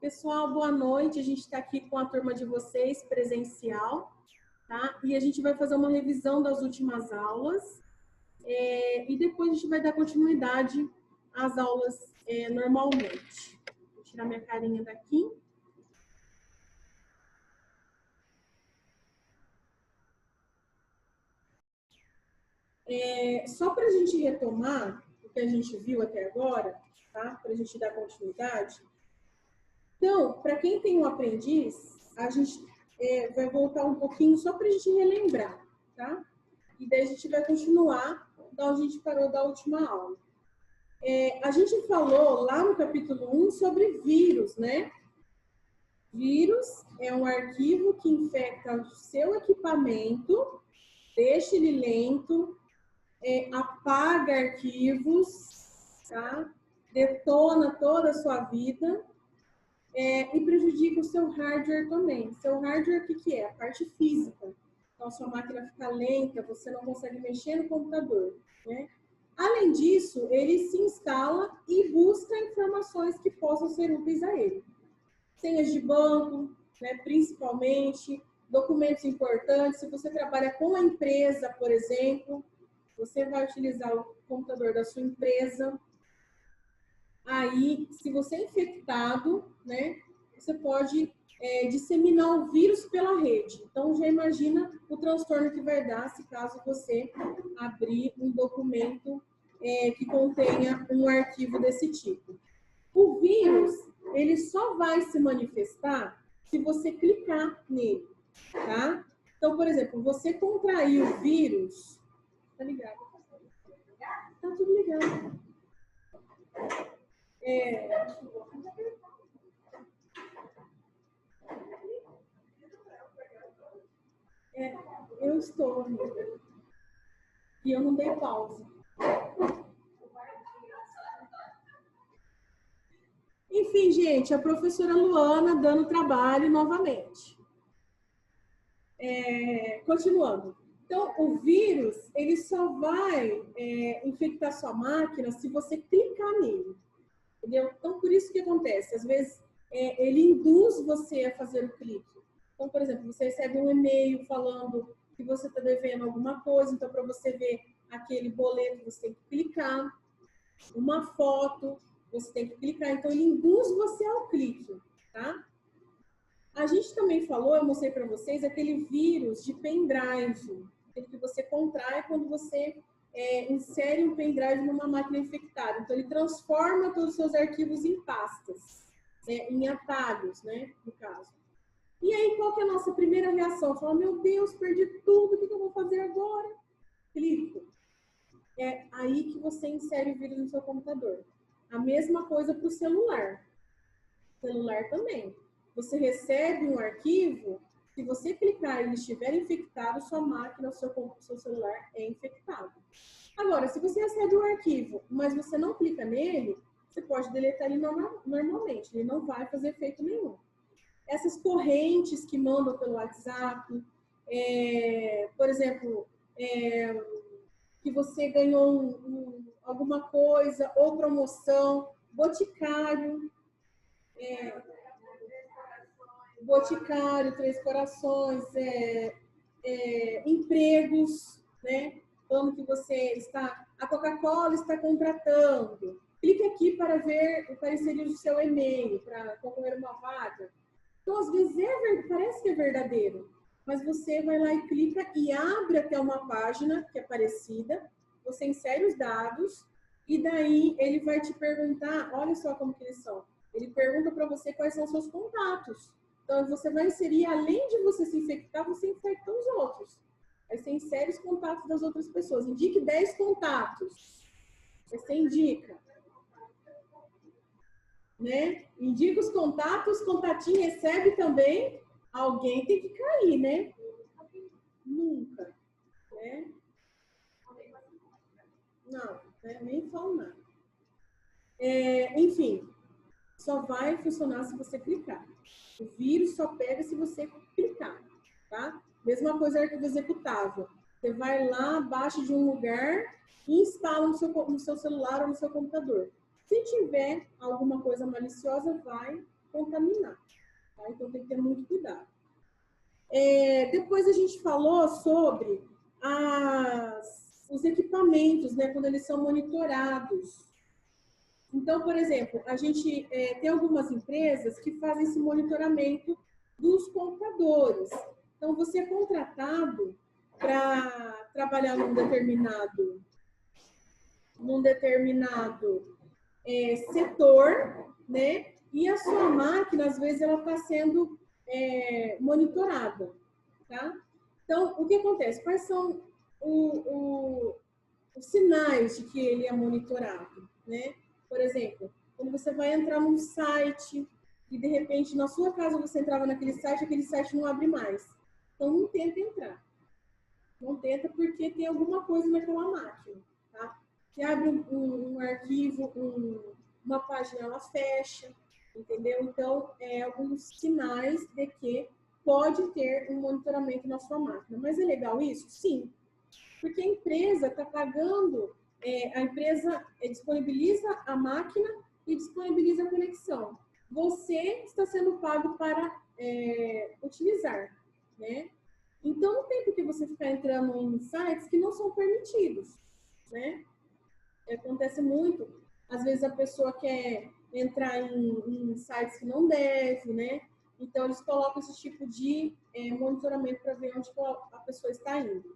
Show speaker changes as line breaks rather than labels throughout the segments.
Pessoal, boa noite. A gente está aqui com a turma de vocês, presencial, tá? E a gente vai fazer uma revisão das últimas aulas e depois a gente vai dar continuidade às aulas normalmente. Vou tirar minha carinha daqui. Só para a gente retomar o que a gente viu até agora, tá? Para a gente dar continuidade. Então, para quem tem um aprendiz, a gente vai voltar um pouquinho só para a gente relembrar, tá? E daí a gente vai continuar da onde a gente parou da última aula. A gente falou lá no capítulo 1 sobre vírus, né? Vírus é um arquivo que infecta o seu equipamento, deixa ele lento, apaga arquivos, tá? Detona toda a sua vida. E prejudica o seu hardware também. Seu hardware, o que é? A parte física. Então, a sua máquina fica lenta, você não consegue mexer no computador, né? Além disso, ele se instala e busca informações que possam ser úteis a ele. Senhas de banco, né, principalmente, documentos importantes. Se você trabalha com a empresa, por exemplo, você vai utilizar o computador da sua empresa. Aí, se você é infectado, né, você pode disseminar o vírus pela rede. Então, já imagina o transtorno que vai dar se caso você abrir um documento que contenha um arquivo desse tipo. O vírus, ele só vai se manifestar se você clicar nele, tá? Então, por exemplo, você contraiu o vírus... Tá ligado? Tá tudo ligado. Eu estou, amiga. E eu não dei pausa. Enfim, gente, a professora Luana dando trabalho novamente. Continuando. Então, o vírus, ele só vai infectar sua máquina se você clicar nele. Entendeu? Então, por isso que acontece. Às vezes, ele induz você a fazer o clique. Então, por exemplo, você recebe um e-mail falando que você está devendo alguma coisa. Então, para você ver aquele boleto, você tem que clicar. Uma foto, você tem que clicar. Então, ele induz você ao clique, tá? A gente também falou, eu mostrei para vocês, aquele vírus de pendrive, aquele que você contrai quando você insere um pendrive numa máquina infectada. Então, ele transforma todos os seus arquivos em pastas, em atalhos, né, no caso. E aí, qual que é a nossa primeira reação? Fala, meu Deus, perdi tudo, o que eu vou fazer agora? Clico. É aí que você insere o vírus no seu computador. A mesma coisa para o celular. Celular também. Você recebe um arquivo, se você clicar e ele estiver infectado, sua máquina, o seu celular é infectado. Agora, se você recebe um arquivo, mas você não clica nele, você pode deletar ele normalmente, ele não vai fazer efeito nenhum. Essas correntes que mandam pelo WhatsApp, por exemplo, que você ganhou alguma coisa, ou promoção, Boticário, Boticário, Três Corações, empregos, né? Falando que você está, a Coca-Cola está contratando. Clique aqui para inserir o seu e-mail, para concorrer uma vaga. Então, às vezes, parece que é verdadeiro, mas você vai lá e clica e abre até uma página que é parecida, você insere os dados e daí ele vai te perguntar, olha só como que eles são, ele pergunta para você quais são os seus contatos. Então, você vai inserir, além de você se infectar, você infecta os outros. Aí você insere os contatos das outras pessoas. Indique 10 contatos. Aí você indica. Né? Indica os contatos, contatinho recebe também. Alguém tem que cair, né? Nunca. Né? Não, né? Nem falo nada. Enfim, só vai funcionar se você clicar. O vírus só pega se você clicar, tá? Mesma coisa arquivo executável. Você vai lá, baixa de um lugar e instala no seu celular ou no seu computador. Se tiver alguma coisa maliciosa, vai contaminar. Tá? Então tem que ter muito cuidado. Depois a gente falou sobre os equipamentos, né, quando eles são monitorados. Então, por exemplo, a gente tem algumas empresas que fazem esse monitoramento dos computadores. Então, você é contratado para trabalhar num determinado setor, né? E a sua máquina, às vezes, ela está sendo monitorada, tá? Então, o que acontece? Quais são os sinais de que ele é monitorado, né? Por exemplo, quando você vai entrar num site e, de repente, na sua casa você entrava naquele site, aquele site não abre mais. Então, não tenta entrar. Não tenta porque tem alguma coisa naquela máquina, tá? Se abre um arquivo, uma página, ela fecha, entendeu? Então, alguns sinais de que pode ter um monitoramento na sua máquina. Mas é legal isso? Sim. Porque a empresa está pagando, a empresa disponibiliza a máquina e disponibiliza a conexão. Você está sendo pago para utilizar, né? Então, não tem por que você ficar entrando em sites que não são permitidos, né? Acontece muito. Às vezes a pessoa quer entrar em sites que não deve, né? Então, eles colocam esse tipo de monitoramento para ver onde a pessoa está indo.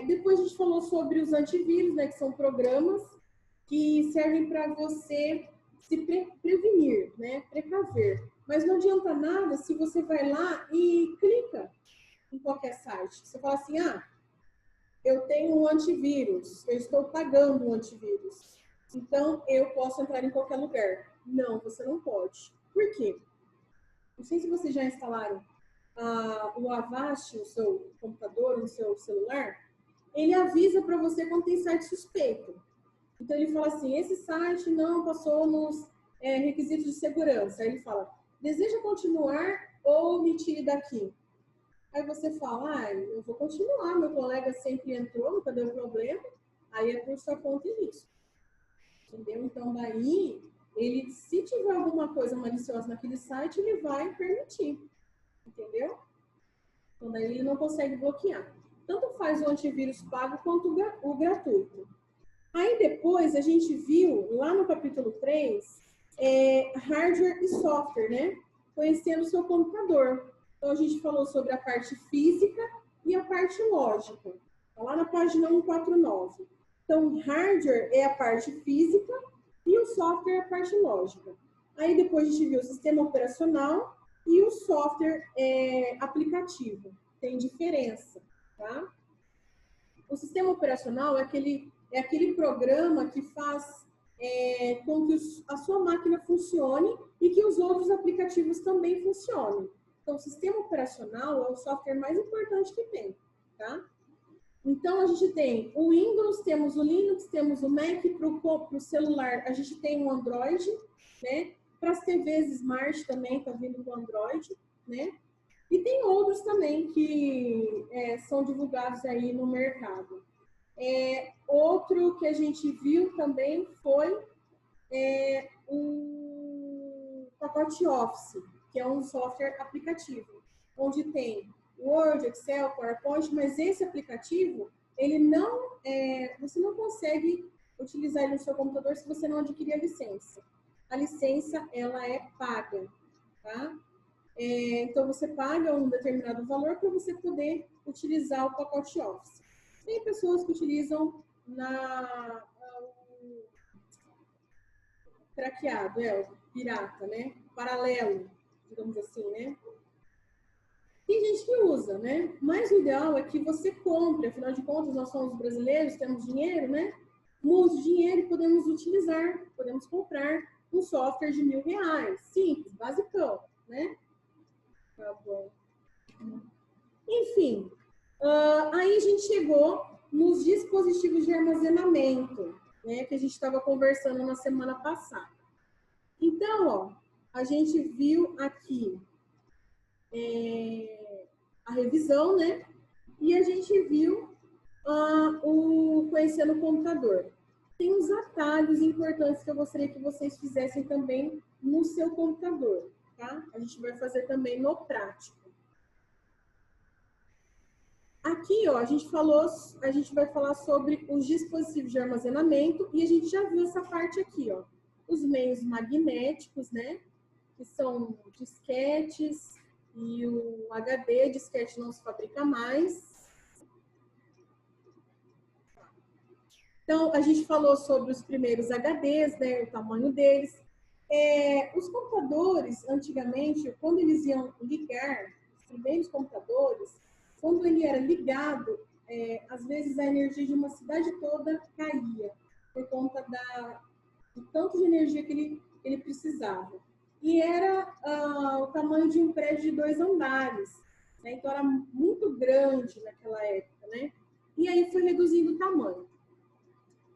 Depois a gente falou sobre os antivírus, né? Que são programas que servem para você se prevenir, né? Precaver. Mas não adianta nada se você vai lá e clica em qualquer site. Você fala assim, eu tenho um antivírus, eu estou pagando um antivírus, então eu posso entrar em qualquer lugar. Não, você não pode. Por quê? Não sei se vocês já instalaram o Avast no seu computador, no seu celular, ele avisa para você quando tem site suspeito. Então ele fala assim, esse site não passou nos requisitos de segurança. Aí ele fala, deseja continuar ou me tire daqui? Aí você fala, eu vou continuar, meu colega sempre entrou, nunca deu problema, aí é por sua conta e risco. Entendeu? Então, daí, ele, se tiver alguma coisa maliciosa naquele site, ele vai permitir. Entendeu? Então, daí ele não consegue bloquear. Tanto faz o antivírus pago quanto o gratuito. Aí depois, a gente viu, lá no capítulo 3, hardware e software, né? Conhecendo o seu computador. Então, a gente falou sobre a parte física e a parte lógica. Tá lá na página 149. Então, hardware é a parte física e o software é a parte lógica. Aí depois a gente viu o sistema operacional e o software aplicativo. Tem diferença, tá? O sistema operacional é aquele programa que faz com que a sua máquina funcione e que os outros aplicativos também funcionem. Então, o sistema operacional é o software mais importante que tem, tá? Então, a gente tem o Windows, temos o Linux, temos o Mac, para o celular a gente tem o Android, né? Para as TVs Smart também está vindo o Android, né? E tem outros também que são divulgados aí no mercado. Outro que a gente viu também foi o pacote Office, que é um software aplicativo, onde tem Word, Excel, PowerPoint, mas esse aplicativo, ele não, você não consegue utilizar ele no seu computador se você não adquirir a licença. A licença, ela é paga, tá? Então, você paga um determinado valor para você poder utilizar o pacote Office. Tem pessoas que utilizam craqueado, o pirata, né? Paralelo, digamos assim, né? Tem gente que usa, né? Mas o ideal é que você compre, afinal de contas, nós somos brasileiros, temos dinheiro, né? Muito dinheiro e podemos utilizar, podemos comprar um software de R$1.000, simples, basicão, né? Tá bom. Enfim, aí a gente chegou nos dispositivos de armazenamento, né? Que a gente estava conversando na semana passada. Então, ó, a gente viu aqui a revisão, né? E a gente viu o Conhecendo o Computador. tem uns atalhos importantes que eu gostaria que vocês fizessem também no seu computador, tá? A gente vai fazer também no prático. Aqui, ó, a gente vai falar sobre os dispositivos de armazenamento e a gente já viu essa parte aqui, ó. Os meios magnéticos, né? Que são disquetes e o HD, disquete não se fabrica mais. Então, a gente falou sobre os primeiros HDs, né? O tamanho deles. Os computadores, antigamente, quando eles iam ligar, os primeiros computadores, quando ele era ligado, às vezes a energia de uma cidade toda caía, por conta do tanto de energia que ele precisava. E era o tamanho de um prédio de 2 andares, né? Então era muito grande naquela época, né? E aí foi reduzindo o tamanho.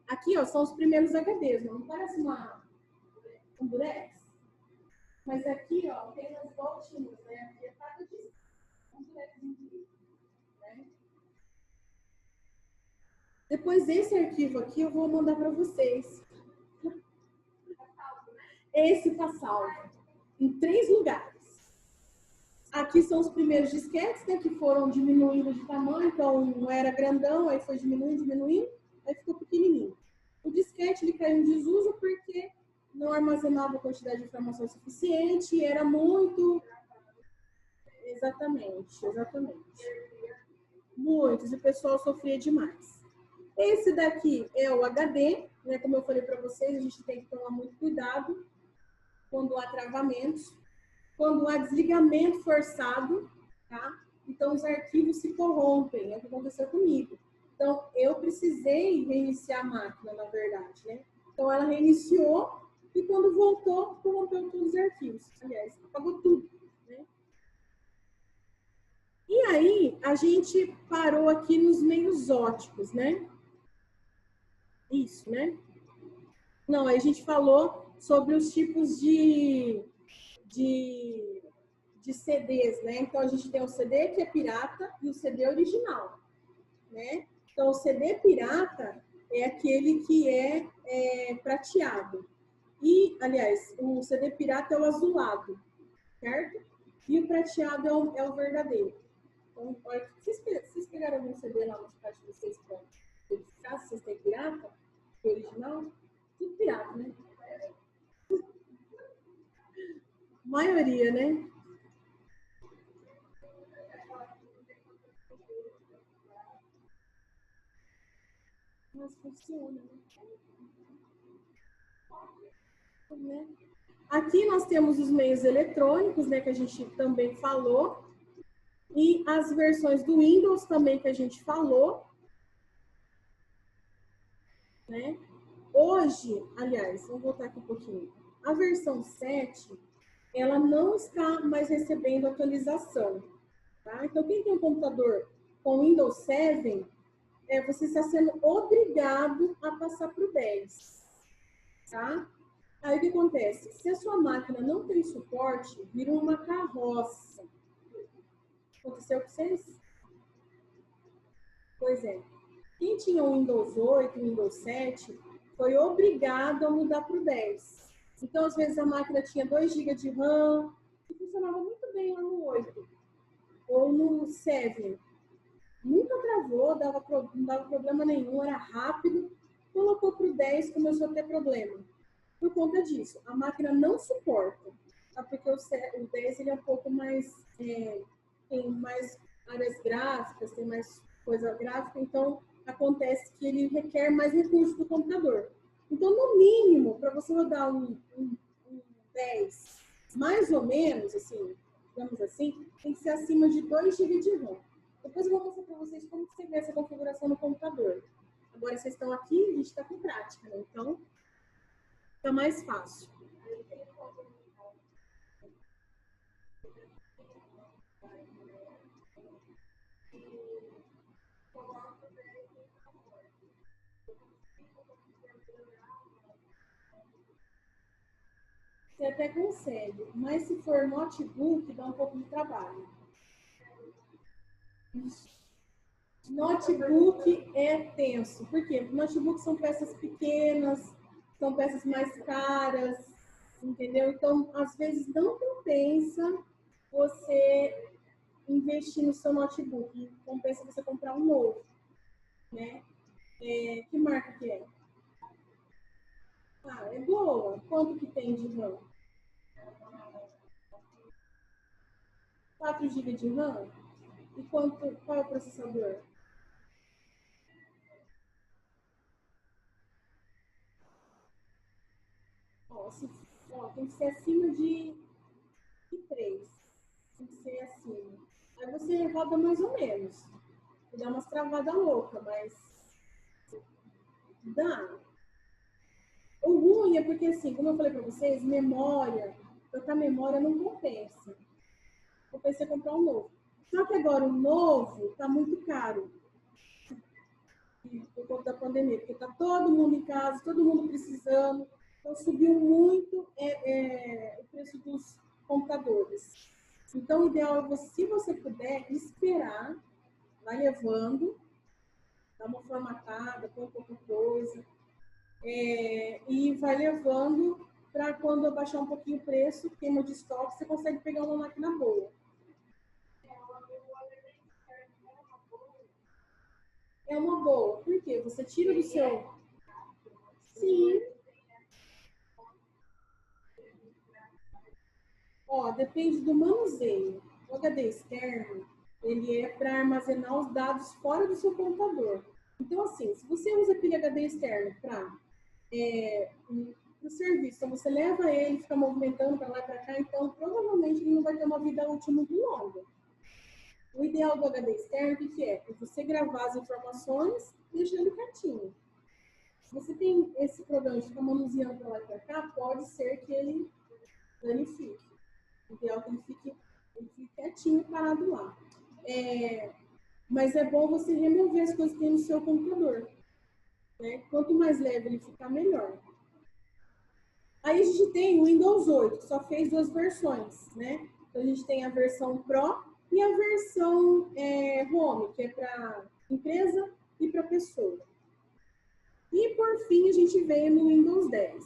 Aqui, ó, são os primeiros HDs, não parece um durex? Mas aqui, ó, tem as voltinhas, né? Aqui é cada disco, um durexinho, né? Depois desse arquivo aqui, eu vou mandar para vocês. Esse tá salvo em 3 lugares. Aqui são os primeiros disquetes, né, que foram diminuindo de tamanho. Então, não era grandão, aí foi diminuindo, aí ficou pequenininho. O disquete, ele caiu em desuso porque não armazenava a quantidade de informação suficiente, era muito... Exatamente. Muitos, e o pessoal sofria demais. Esse daqui é o HD, né? Como eu falei para vocês, a gente tem que tomar muito cuidado quando há travamentos, quando há desligamento forçado, tá? Então, os arquivos se corrompem, é o que aconteceu comigo. Então, eu precisei reiniciar a máquina, na verdade, né? Então, ela reiniciou e quando voltou, corrompeu todos os arquivos. Aliás, apagou tudo, né? E aí, a gente parou aqui nos meios óticos, né? Isso, né? Não, aí a gente falou sobre os tipos de CDs, né? Então, a gente tem o CD que é pirata e o CD original, né? Então, o CD pirata é aquele que é prateado. E, aliás, o CD pirata é o azulado, certo? E o prateado é o verdadeiro. Então, olha, vocês pegaram algum CD lá no site de vocês para verificar se vocês têm pirata, que é original? Tudo pirata, né? Maioria, né? Mas funciona, né? Aqui nós temos os meios eletrônicos, né, que a gente também falou, e as versões do Windows também que a gente falou, né? Hoje, aliás, vamos voltar aqui um pouquinho. A versão 7, ela não está mais recebendo atualização, tá? Então, quem tem um computador com Windows 7, você está sendo obrigado a passar para o 10, tá? Aí o que acontece? Se a sua máquina não tem suporte, vira uma carroça. Aconteceu com vocês? Pois é. Quem tinha o Windows 8, Windows 7, foi obrigado a mudar para o 10. Então, às vezes, a máquina tinha 2 GB de RAM, e funcionava muito bem lá no 8. Ou no 7. Nunca travou, não dava problema nenhum, era rápido. Colocou para o 10, começou a ter problema. Por conta disso, a máquina não suporta, tá? Porque o 10 ele é um pouco mais, tem mais áreas gráficas, tem mais coisa gráfica, então acontece que ele requer mais recursos do computador. Então, no mínimo, para você rodar um 10, mais ou menos, assim, digamos assim, tem que ser acima de 2 GB de RAM. Depois eu vou mostrar para vocês como você vê essa configuração no computador. Agora, vocês estão aqui, a gente está com prática, né? Então, fica mais fácil. Você até consegue, mas se for notebook, dá um pouco de trabalho. Notebook é tenso. Por quê? Notebook são peças pequenas, são peças mais caras, entendeu? Então, às vezes, não compensa você investir no seu notebook. Compensa você comprar um novo, né? Que marca que é? Ah, é boa. Quanto que tem de RAM? 4 GB de RAM? E qual é o processador? Ó, tem que ser acima de 3. Tem que ser acima. Aí você roda mais ou menos. Dá umas travadas loucas, mas dá. O ruim é porque, assim, como eu falei para vocês, memória, trocar memória não compensa. Compensa comprar um novo. Só que agora o novo está muito caro por conta da pandemia, porque está todo mundo em casa, todo mundo precisando. Então subiu muito o preço dos computadores. Então o ideal é você, se você puder, esperar, vai levando, dá uma formatada, põe pouca coisa, e vai levando para quando abaixar um pouquinho o preço, queima de estoque, você consegue pegar uma máquina boa. É uma boa. Por quê? Você tira do seu. Sim. Ó, depende do manuseio. O HD externo, ele é para armazenar os dados fora do seu computador. Então, assim, se você usa aquele HD externo para o serviço, então você leva ele, fica movimentando para lá e para cá, então provavelmente ele não vai ter uma vida útil muito longa. O ideal do HD externo, o que é? É você gravar as informações e deixar ele quietinho. Se você tem esse problema de ficar manuseando para lá e para cá, pode ser que ele danifique. O ideal é que ele fique quietinho, parado lá. Mas é bom você remover as coisas que tem no seu computador. Né? Quanto mais leve ele ficar, melhor. Aí a gente tem o Windows 8, que só fez 2 versões, né? Então a gente tem a versão Pro e a versão Home, que é para empresa e para pessoa. E por fim a gente veio no Windows 10.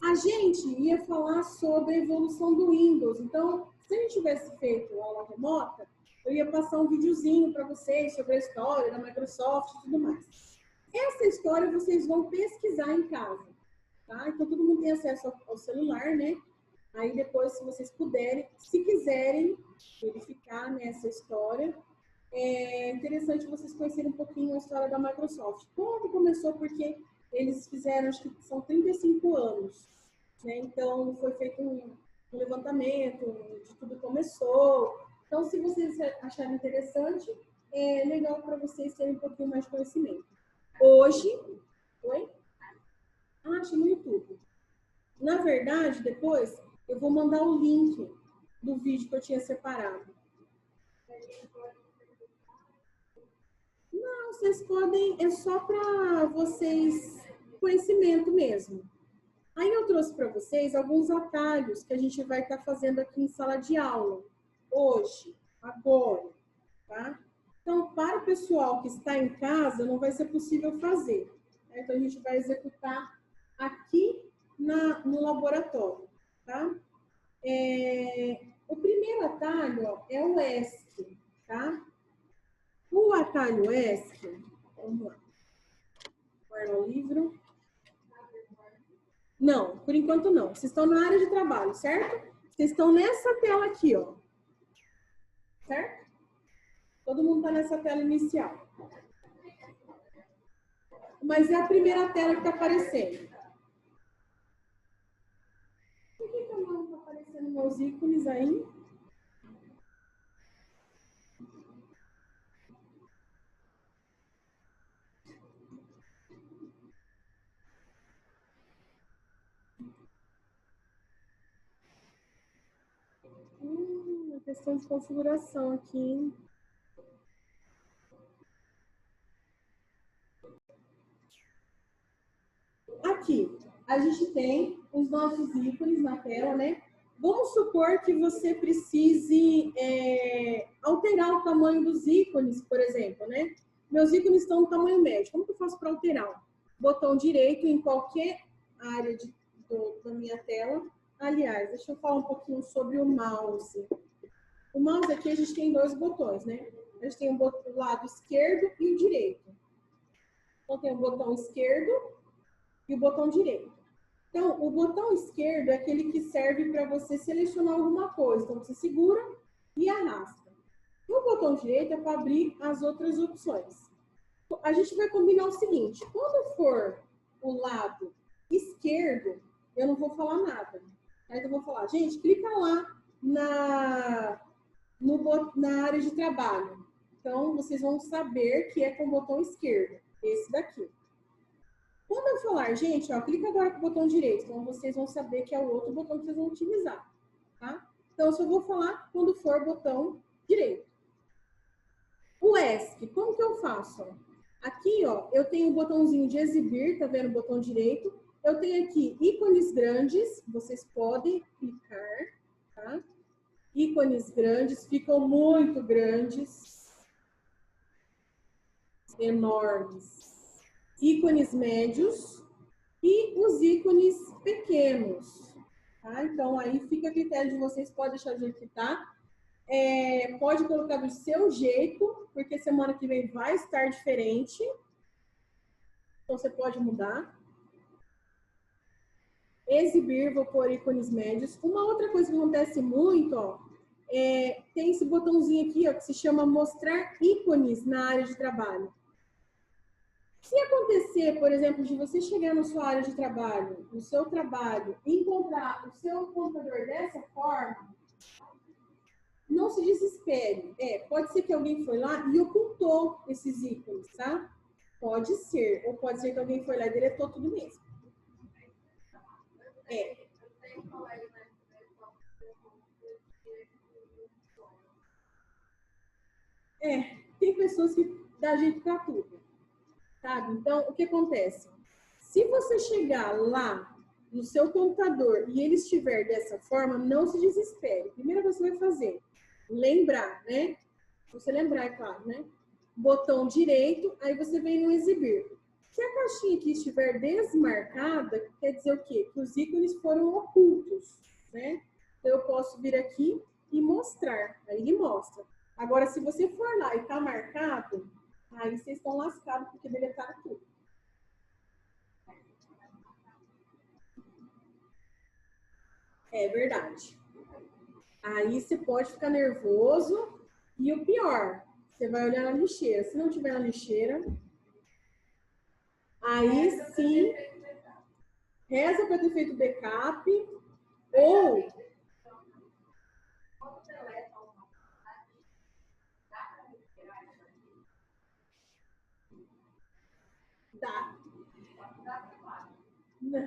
A gente ia falar sobre a evolução do Windows. Então, se a gente tivesse feito aula remota, eu ia passar um videozinho para vocês sobre a história da Microsoft e tudo mais. Essa história vocês vão pesquisar em casa, tá? Então, todo mundo tem acesso ao celular, né? Aí depois, se vocês puderem, se quiserem verificar nessa história, é interessante vocês conhecerem um pouquinho a história da Microsoft. Como começou? Porque eles fizeram, acho que são 35 anos, né? Então, foi feito um levantamento de tudo começou. Então, se vocês acharem interessante, é legal para vocês terem um pouquinho mais de conhecimento. Hoje, oi? Acha no YouTube. Na verdade, depois, eu vou mandar o link do vídeo que eu tinha separado. Não, vocês podem, é só para vocês, conhecimento mesmo. Aí eu trouxe para vocês alguns atalhos que a gente vai estar fazendo aqui em sala de aula, hoje, agora, tá? Então, para o pessoal que está em casa, não vai ser possível fazer. Né? Então, a gente vai executar aqui no laboratório, tá? O primeiro atalho ó, é o ESC, tá? O atalho ESC, vamos lá. Guarda o livro. Não, por enquanto não. Vocês estão na área de trabalho, certo? Vocês estão nessa tela aqui, ó. Certo? Todo mundo está nessa tela inicial. Mas é a primeira tela que está aparecendo. Por que não está aparecendo meus ícones aí? Questão de configuração aqui. Aqui, a gente tem os nossos ícones na tela, né? Vamos supor que você precise alterar o tamanho dos ícones, por exemplo, né? Meus ícones estão no tamanho médio. Como que eu faço para alterar? Botão direito em qualquer área da minha tela. Aliás, deixa eu falar um pouquinho sobre o mouse. O mouse aqui a gente tem dois botões, né? A gente tem o lado esquerdo e o direito. Então tem o botão esquerdo e o botão direito. Então, o botão esquerdo é aquele que serve para você selecionar alguma coisa. Então, você segura e arrasta. E o botão direito é para abrir as outras opções. A gente vai combinar o seguinte: quando for o lado esquerdo, eu não vou falar nada. Aí eu vou falar, gente, clica lá na área de trabalho. Então, vocês vão saber que é com o botão esquerdo, esse daqui. Quando eu falar, gente, ó, clica agora com o botão direito, então vocês vão saber que é o outro botão que vocês vão utilizar, tá? Então, eu só vou falar quando for botão direito. O ESC, como que eu faço? Aqui, ó, eu tenho o botãozinho de exibir, tá vendo o botão direito? Eu tenho aqui ícones grandes, vocês podem clicar, tá? Ícones grandes, ficam muito grandes, enormes. Ícones médios e os ícones pequenos, tá? Então, aí fica a critério de vocês, pode deixar do jeito que tá. Pode colocar do seu jeito, porque semana que vem vai estar diferente. Então, você pode mudar. Exibir, vou pôr ícones médios. Uma outra coisa que acontece muito, ó, tem esse botãozinho aqui, ó, que se chama mostrar ícones na área de trabalho. Se acontecer, por exemplo, de você chegar na sua área de trabalho, no seu trabalho, e encontrar o seu computador dessa forma, não se desespere. Pode ser que alguém foi lá e ocultou esses ícones, tá? Pode ser. Ou pode ser que alguém foi lá e deletou tudo mesmo. Tem pessoas que dá jeito pra tudo, sabe? Então, o que acontece? Se você chegar lá no seu computador e ele estiver dessa forma, não se desespere. Primeiro você vai fazer, lembrar, né? Você lembrar, é claro, né? Botão direito, aí você vem no exibir. Se a caixinha aqui estiver desmarcada, quer dizer o quê? Que os ícones foram ocultos, né? Então, eu posso vir aqui e mostrar. Aí ele mostra. Agora, se você for lá e tá marcado, aí vocês estão lascados porque deletaram tudo. É verdade. Aí você pode ficar nervoso e o pior, você vai olhar na lixeira. Se não tiver na lixeira, aí sim, reza para ter feito backup ou dá.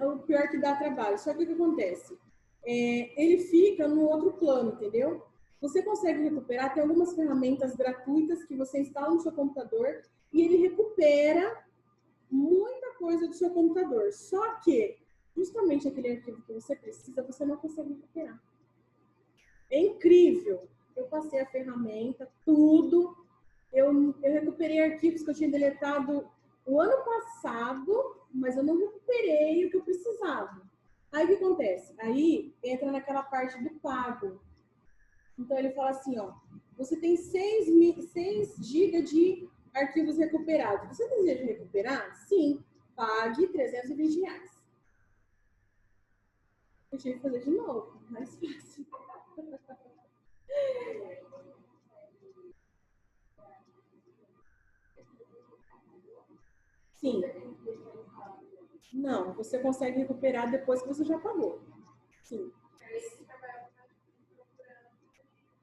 O pior que dá trabalho. Só que o que acontece? Ele fica no outro plano, entendeu? Você consegue recuperar, tem algumas ferramentas gratuitas que você instala no seu computador e ele recupera muita coisa do seu computador. Só que, justamente aquele arquivo que você precisa, você não consegue recuperar. É incrível. Eu passei a ferramenta, tudo. Eu recuperei arquivos que eu tinha deletado o ano passado, mas eu não recuperei o que eu precisava. Aí o que acontece? Aí entra naquela parte do pago. Então ele fala assim, ó, você tem 6 GB de arquivos recuperados. Você deseja recuperar? Sim, pague R$320. Eu tive que fazer de novo, mais fácil. Sim. Não, você consegue recuperar depois que você já pagou. Sim.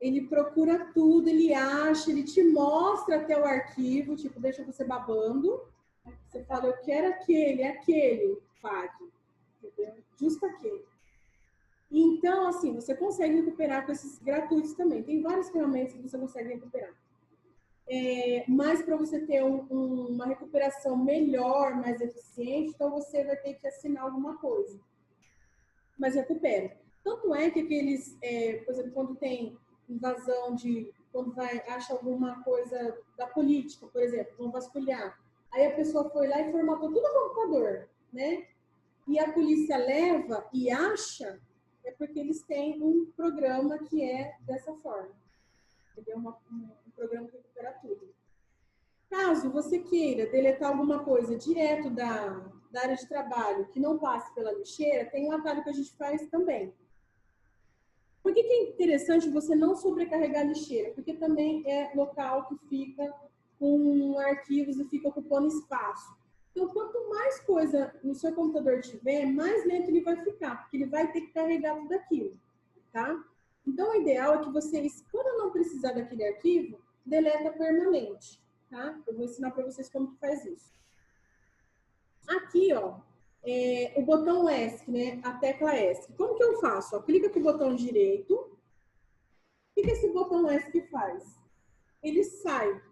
Ele procura tudo, ele acha, ele te mostra até o arquivo, tipo, deixa você babando. Você fala, eu quero aquele, pague. Entendeu? Justo aquele. Então, assim, você consegue recuperar com esses gratuitos também. Tem várias ferramentas que você consegue recuperar. Mas para você ter uma recuperação melhor, mais eficiente, então você vai ter que assinar alguma coisa. Mas recupera. Tanto é que aqueles, por exemplo, quando tem invasão quando acha alguma coisa da política, por exemplo, vão vasculhar. Aí a pessoa foi lá e formatou tudo no computador, né? E a polícia leva e acha, é porque eles têm um programa que é dessa forma. Entendeu? Um programa que recupera tudo. Caso você queira deletar alguma coisa direto da área de trabalho que não passe pela lixeira, tem um atalho que a gente faz também. Por que é interessante você não sobrecarregar a lixeira? Porque também é local que fica com arquivos e fica ocupando espaço. Então, quanto mais coisa no seu computador tiver, mais lento ele vai ficar, porque ele vai ter que carregar tudo aquilo, tá? Então, o ideal é que vocês, quando não precisar daquele arquivo, deleta permanente, tá? Eu vou ensinar para vocês como que faz isso. Aqui, ó, o botão ESC, né? A tecla ESC. Como que eu faço? Ó, clica com o botão direito. O que esse botão ESC faz? Ele sai.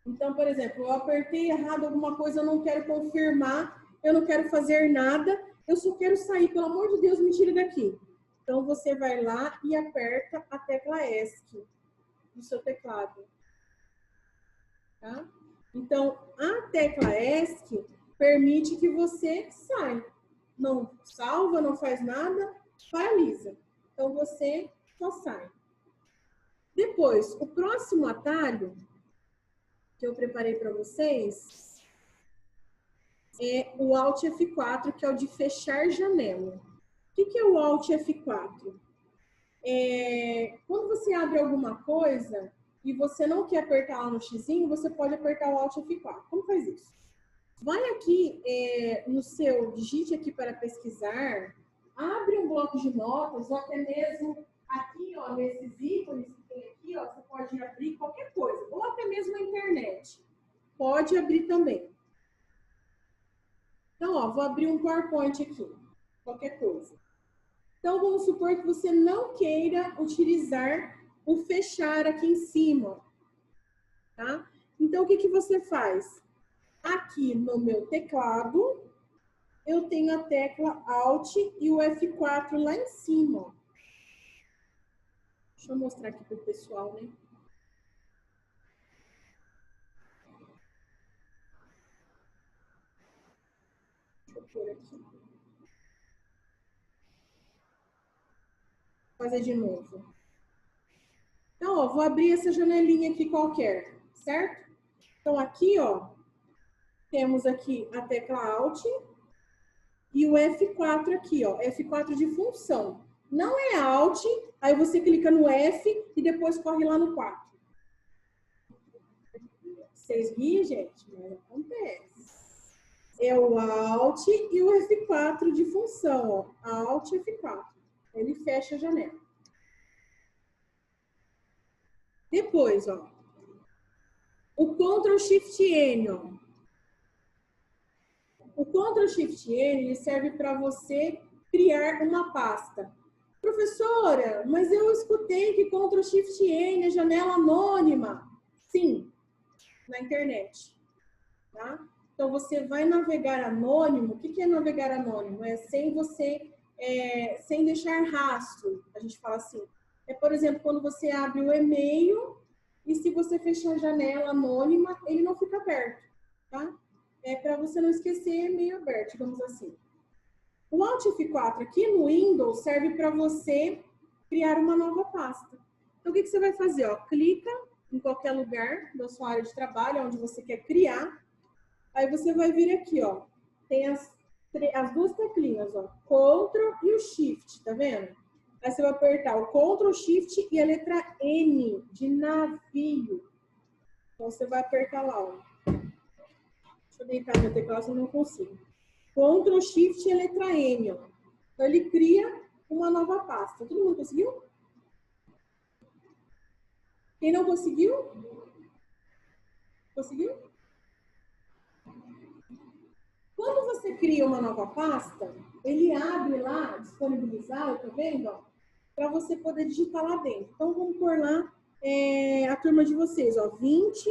Então, por exemplo, eu apertei errado alguma coisa, eu não quero confirmar, eu não quero fazer nada, eu só quero sair, pelo amor de Deus, me tire daqui. Então, você vai lá e aperta a tecla ESC do seu teclado. Tá? Então, a tecla ESC permite que você saia. Não salva, não faz nada, paralisa. Então, você só sai. Depois, o próximo atalho que eu preparei para vocês é o Alt F4, que é o de fechar janela. O que é o Alt F4? Quando você abre alguma coisa e você não quer apertar lá no xizinho, você pode apertar o Alt F4. Como faz isso? Vai aqui no seu, digite aqui para pesquisar, abre um bloco de notas, ou até mesmo aqui, ó, nesses ícones que tem aqui, ó, você pode abrir qualquer coisa, ou até mesmo a internet. Pode abrir também. Então, ó, vou abrir um PowerPoint aqui, qualquer coisa. Então, vamos supor que você não queira utilizar o fechar aqui em cima, tá? Então, o que você faz? Aqui no meu teclado, eu tenho a tecla Alt e o F4 lá em cima. Deixa eu mostrar aqui para o pessoal, né? Deixa eu pôr aqui. Vou fazer de novo. Então, ó, vou abrir essa janelinha aqui qualquer, certo? Então, aqui, ó, temos aqui a tecla Alt e o F4 aqui, ó, F4 de função. Não é Alt, aí você clica no F e depois corre lá no 4. Vocês riem, gente? Mas acontece. É o Alt e o F4 de função, ó. Alt F4. Ele fecha a janela. Depois, ó, o Ctrl Shift N, ó. O Ctrl Shift N ele serve para você criar uma pasta. Professora, mas eu escutei que Ctrl Shift N é janela anônima. Sim, na internet, tá? Então você vai navegar anônimo. O que é navegar anônimo? É sem você, sem deixar rastro. A gente fala assim. Por exemplo, quando você abre o e-mail e se você fechar a janela anônima, ele não fica aberto, tá? É para você não esquecer e-mail aberto, digamos assim. O Alt F4 aqui no Windows serve para você criar uma nova pasta. Então, o que você vai fazer? Ó, clica em qualquer lugar da sua área de trabalho, onde você quer criar. Aí você vai vir aqui, ó. Tem as duas teclinhas, ó. Ctrl e o Shift, tá vendo? Aí você vai apertar o Ctrl, Shift e a letra N de navio. Então, você vai apertar lá, ó. Deixa eu deitar meu teclado, senão eu não consigo. Ctrl, Shift e a letra N, ó. Então, ele cria uma nova pasta. Todo mundo conseguiu? Quem não conseguiu? Conseguiu? Quando você cria uma nova pasta, ele abre lá, disponibilizado, tá vendo? Para você poder digitar lá dentro. Então, vamos pôr lá a turma de vocês, ó, 20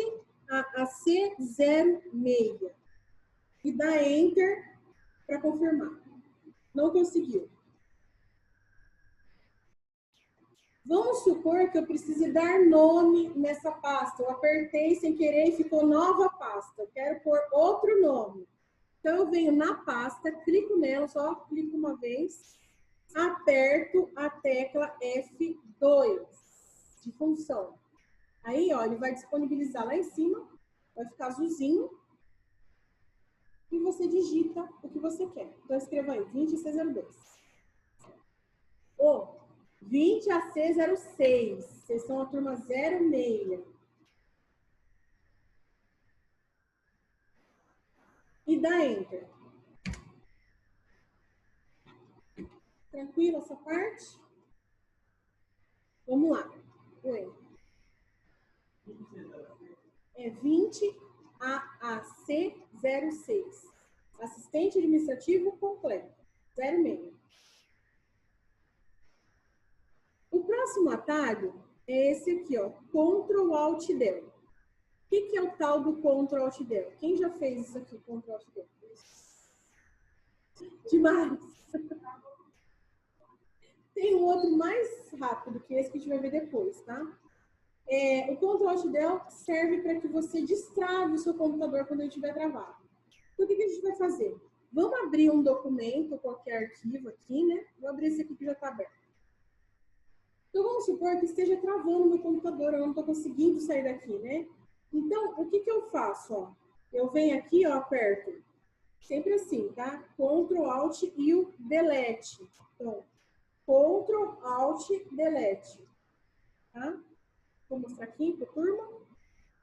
a C06. E dá Enter para confirmar. Não conseguiu. Vamos supor que eu precise dar nome nessa pasta. Eu apertei sem querer e ficou nova pasta. Eu quero pôr outro nome. Então, eu venho na pasta, clico nela, só clico uma vez, aperto a tecla F2 de função. Aí, ó, ele vai disponibilizar lá em cima, vai ficar azulzinho, e você digita o que você quer. Então, escreva aí, 20AC02. Ou 20AC06, vocês são a turma 06. E dá Enter. Tranquilo essa parte? Vamos lá. Oi. É 20AAC06. Assistente administrativo completo. 06. O próximo atalho é esse aqui, ó. Ctrl Alt Del. O que é o tal do Ctrl Alt Del? Quem já fez isso aqui, Ctrl Alt Del? Demais! Tem um outro mais rápido que esse que a gente vai ver depois, tá? O Ctrl Alt Del serve para que você destrave o seu computador quando ele estiver travado. Então, o que a gente vai fazer? Vamos abrir um documento, qualquer arquivo aqui, né? Vou abrir esse aqui que já está aberto. Então, vamos supor que esteja travando o meu computador, eu não estou conseguindo sair daqui, né? Então, o que eu faço? Ó? Eu venho aqui, ó, aperto, sempre assim, tá? Ctrl Alt e o Delete. Então, Ctrl Alt Delete. Tá? Vou mostrar aqui para a turma.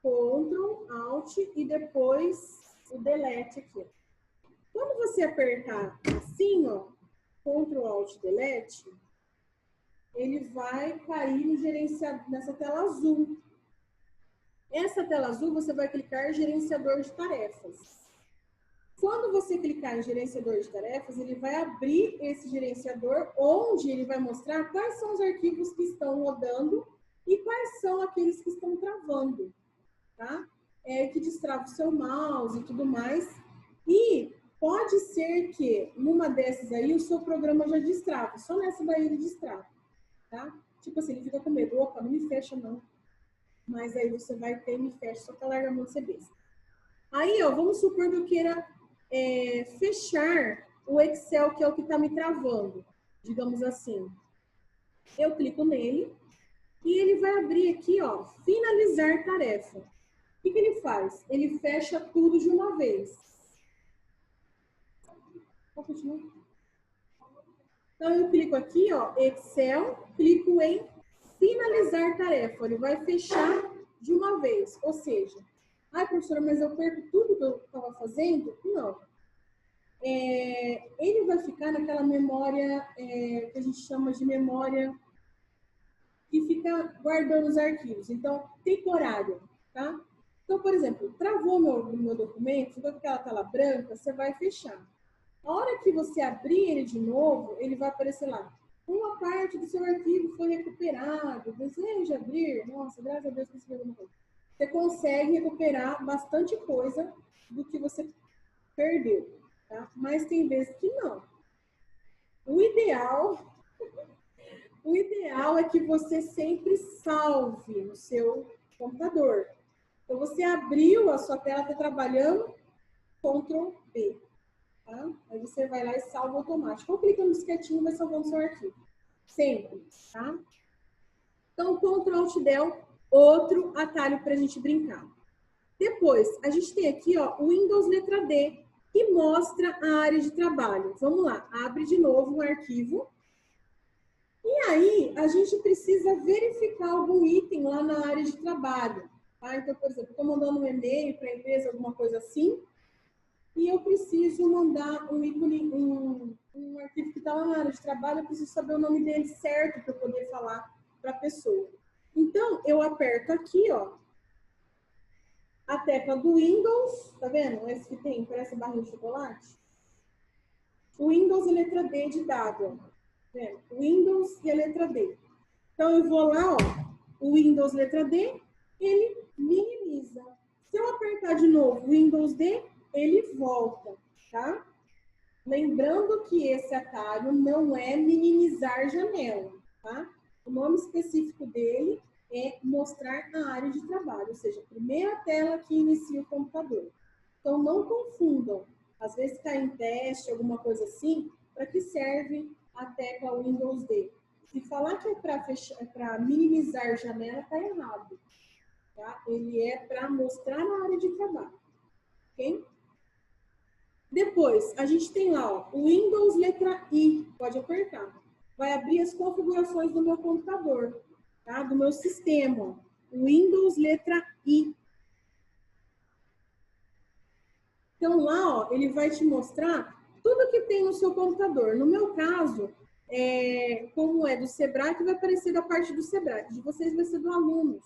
Ctrl Alt e depois o Delete aqui. Quando você apertar assim, ó, Ctrl Alt Delete, ele vai cair no gerenciador, nessa tela azul. Essa tela azul, você vai clicar em gerenciador de tarefas. Quando você clicar em gerenciador de tarefas, ele vai abrir esse gerenciador, onde ele vai mostrar quais são os arquivos que estão rodando e quais são aqueles que estão travando, tá? Que destrava o seu mouse e tudo mais. E pode ser que, numa dessas aí, o seu programa já destrava. Só nessa daí ele destrava, tá? Tipo assim, ele fica com medo. Opa, não me fecha, não. Mas aí você vai ter, me fecha, só que larga a mão de ser besta. Aí, ó, vamos supor que eu queira fechar o Excel, que é o que está me travando, digamos assim. Eu clico nele e ele vai abrir aqui, ó, finalizar tarefa. O que ele faz? Ele fecha tudo de uma vez. Vou continuar. Então, eu clico aqui, ó, Excel, clico em finalizar tarefa. Ele vai fechar de uma vez. Ou seja, ai, professora, mas eu perco tudo que eu estava fazendo? Não. Ele vai ficar naquela memória que a gente chama de memória que fica guardando os arquivos. Então, temporário, tá? Então, por exemplo, travou meu documento, ficou com aquela tela branca, você vai fechar. A hora que você abrir ele de novo, ele vai aparecer lá. Uma parte do seu arquivo foi recuperado. Deseja abrir? Nossa, graças a Deus que você Você consegue recuperar bastante coisa do que você perdeu, tá? Mas tem vezes que não. O ideal é que você sempre salve no seu computador. Então, você abriu a sua tela, está trabalhando, Ctrl B. Tá? Aí você vai lá e salva automático. Ou clica no disquetinho e vai salvando seu arquivo. Sempre, tá? Então, Ctrl Alt Del, outro atalho para a gente brincar. Depois, a gente tem aqui, ó, o Windows letra D, que mostra a área de trabalho. Vamos lá, abre de novo o arquivo. E aí, a gente precisa verificar algum item lá na área de trabalho. Tá? Então, por exemplo, estou mandando um e-mail para a empresa, alguma coisa assim, e eu preciso mandar um ícone, um arquivo que está lá na área de trabalho, eu preciso saber o nome dele certo para eu poder falar para a pessoa. Então, eu aperto aqui, ó, a tecla do Windows, tá vendo? Esse que tem, parece barrinha de chocolate. O Windows e a letra D de dado, ó. Windows e a letra D. Então, eu vou lá, ó, o Windows letra D, ele minimiza. Se eu apertar de novo Windows D, ele volta, tá? Lembrando que esse atalho não é minimizar janela, tá? O nome específico dele é mostrar a área de trabalho, ou seja, a primeira tela que inicia o computador. Então, não confundam. Às vezes cai em teste, alguma coisa assim, para que serve a tecla Windows D. Se falar que é para minimizar janela, está errado. Tá? Ele é para mostrar a área de trabalho. Ok? Depois, a gente tem lá, ó, o Windows letra I, pode apertar. Vai abrir as configurações do meu computador, tá? Do meu sistema. Windows letra I. Então, lá, ó, ele vai te mostrar tudo que tem no seu computador. No meu caso, como é do Sebrae, que vai aparecer da parte do Sebrae. De vocês vai ser do alunos,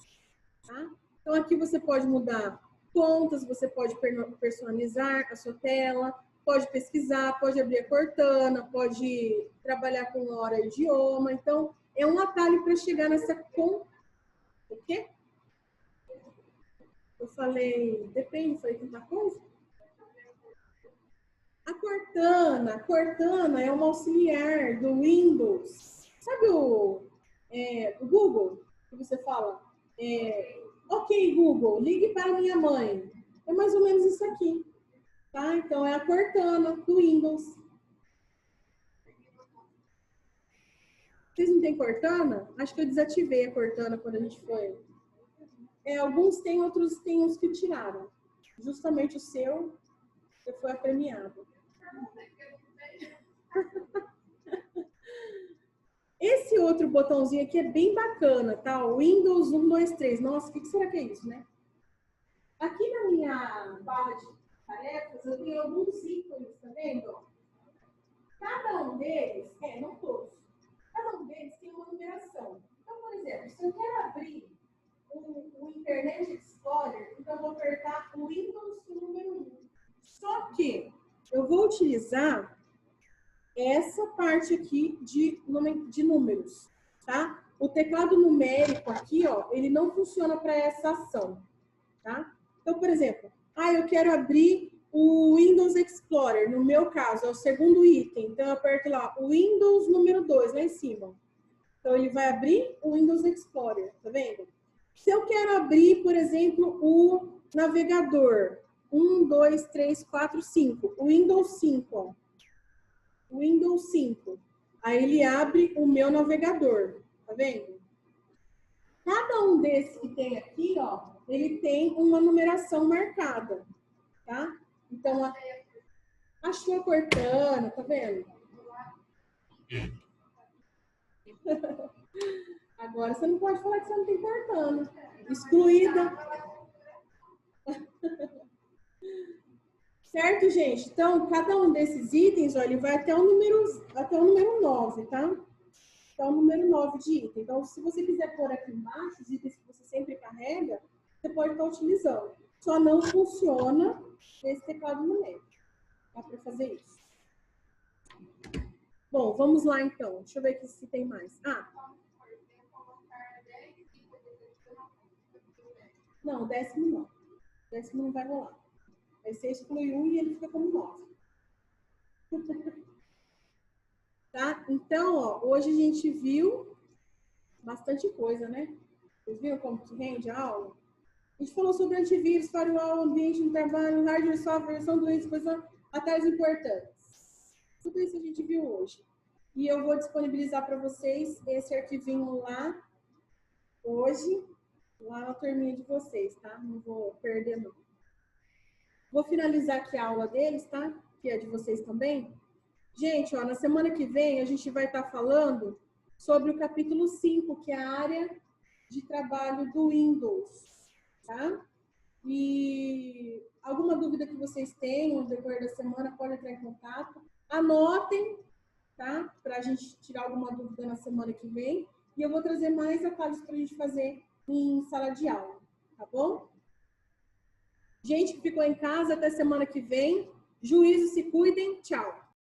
tá? Então, aqui você pode mudar contas, você pode personalizar a sua tela, pode pesquisar, pode abrir a Cortana, pode trabalhar com hora e idioma. Então, é um atalho para chegar nessa O quê? Eu falei, depende, falei tanta coisa? A Cortana é uma auxiliar do Windows. Sabe o Google? Que você fala, ok, Google, ligue para minha mãe. É mais ou menos isso aqui. Tá? Então, é a Cortana do Windows. Vocês não têm Cortana? Acho que eu desativei a Cortana quando a gente foi. Alguns têm, outros têm uns que tiraram. Justamente o seu, você foi apremiado. Esse outro botãozinho aqui é bem bacana, tá? O Windows 1, 2, 3. Nossa, o que será que é isso, né? Aqui na minha barra de tarefas, eu tenho alguns ícones, tá vendo? Cada um deles, não todos, cada um deles tem uma numeração. Então, por exemplo, se eu quero abrir o Internet Explorer, então eu vou apertar o Windows número 1. Só que eu vou utilizar essa parte aqui de números, tá? O teclado numérico aqui, ó, ele não funciona para essa ação, tá? Então, por exemplo, eu quero abrir o Windows Explorer, no meu caso, é o segundo item. Então, eu aperto lá o Windows número 2, lá em cima. Então, ele vai abrir o Windows Explorer, tá vendo? Se eu quero abrir, por exemplo, o navegador, 1, 2, 3, 4, 5, o Windows 5, ó. Windows 5. Aí ele abre o meu navegador, tá vendo? Cada um desses que tem aqui, ó, ele tem uma numeração marcada, tá? Então, achou a Cortana, tá vendo? Agora você não pode falar que você não tem Cortana. Excluída. Certo, gente? Então, cada um desses itens, ó, ele vai até o número 9, tá? Até o número 9 de item. Então, se você quiser pôr aqui embaixo os itens que você sempre carrega, você pode estar utilizando. Só não funciona nesse teclado numérico. Dá para fazer isso. Bom, vamos lá então. Deixa eu ver aqui se tem mais. Não, o décimo não. O décimo não vai rolar. Aí você exclui um e ele fica como 9. Tá? Então, ó, hoje a gente viu bastante coisa, né? Vocês viram como que rende a aula? A gente falou sobre antivírus, firewall, ambiente de trabalho, hardware, software, versão do Windows, coisas atalhos importantes. Tudo isso a gente viu hoje. E eu vou disponibilizar para vocês esse arquivinho lá, hoje, lá na turminha de vocês, tá? Não vou perder, não. Vou finalizar aqui a aula deles, tá? Que é de vocês também. Gente, ó, na semana que vem a gente vai estar falando sobre o capítulo 5, que é a área de trabalho do Windows, tá? E alguma dúvida que vocês tenham no decorrer da semana, pode entrar em contato. Anotem, tá? Para a gente tirar alguma dúvida na semana que vem. E eu vou trazer mais atalhos para a gente fazer em sala de aula, tá bom? Gente que ficou em casa, até semana que vem. Juízo, se cuidem. Tchau.